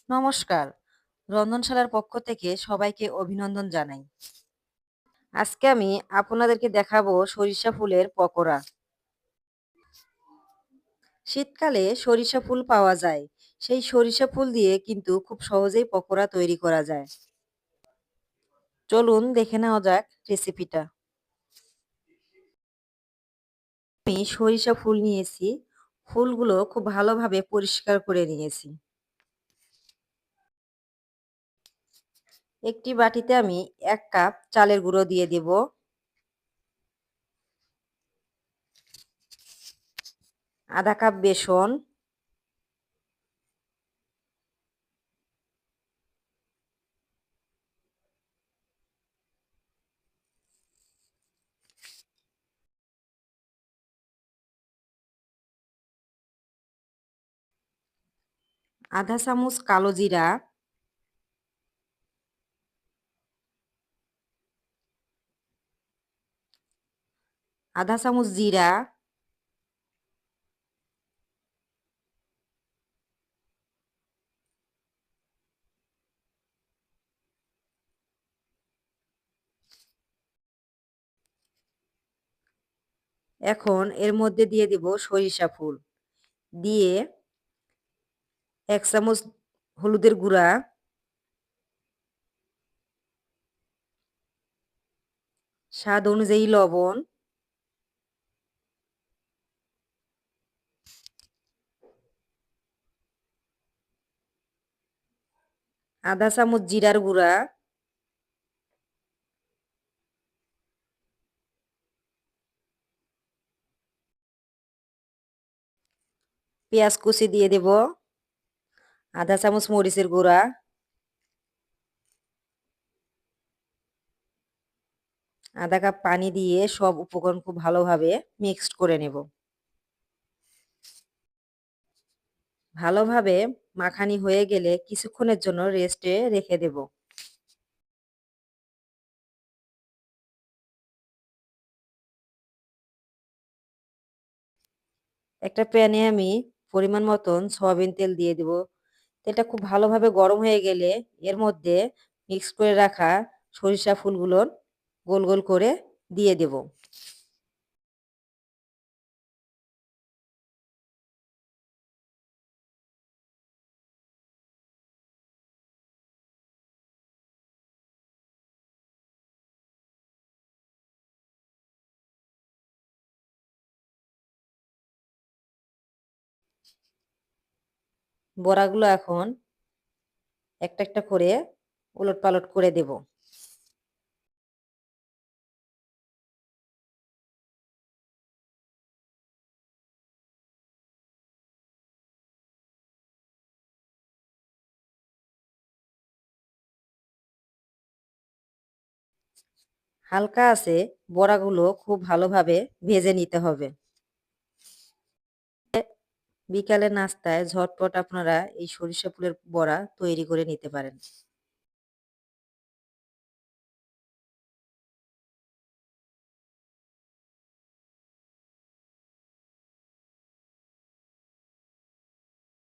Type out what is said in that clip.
নমস্কার। রন্ধনশালার পক্ষ থেকে সবাইকে অভিনন্দন জানাই। আজকে আমি আপনাদেরকে দেখাবো সরিষা ফুলের পকোড়া। শীতকালে সরিষা ফুল পাওয়া যায়। সেই সরিষা ফুল দিয়ে কিন্তু খুব সহজেই পকোড়া তৈরি করা যায়। চলুন দেখে নেওয়া যাক রেসিপিটা। আমি সরিষা ফুল নিয়েছি। ফুলগুলো খুব ভালোভাবে পরিষ্কার করে নিয়েছি। একটি বাটিতে আমি ১ কাপ চালের গুঁড়ো দিয়ে দেব। আধা কাপ বেসন, আধা চামচ কালো জিরা, আধা চামচ জিরা, এখন এর মধ্যে দিয়ে দিব সরিষা ফুল। দিয়ে ১ চামচ হলুদের গুঁড়া, স্বাদ অনুযায়ী লবণ, আধা চামচ জিরার গুঁড়া, পেঁয়াজ কুচি দিয়ে দেব, আধা চামচ মরিচের গুঁড়া, আধা কাপ পানি দিয়ে সব উপকরণ খুব ভালোভাবে মিক্সড করে নেব। ভালোভাবে মাখানি হয়ে গেলে কিছুক্ষণের জন্য রেস্টে রেখে দেব। একটা প্যানে আমি পরিমাণ মতন সয়াবিন তেল দিয়ে দেব। তেলটা খুব ভালোভাবে গরম হয়ে গেলে এর মধ্যে মিক্স করে রাখা সরিষা ফুলগুলোর গোল গোল করে দিয়ে দেব। বড়াগুলো এখন একটা একটা করে উলটপালট করে দেব। হালকা আছে বড়াগুলো খুব ভালোভাবে ভেজে নিতে হবে। বিকালের নাস্তায় ঝটপট আপনারা এই সরিষা ফুলের বড়া তৈরি করে নিতে পারেন।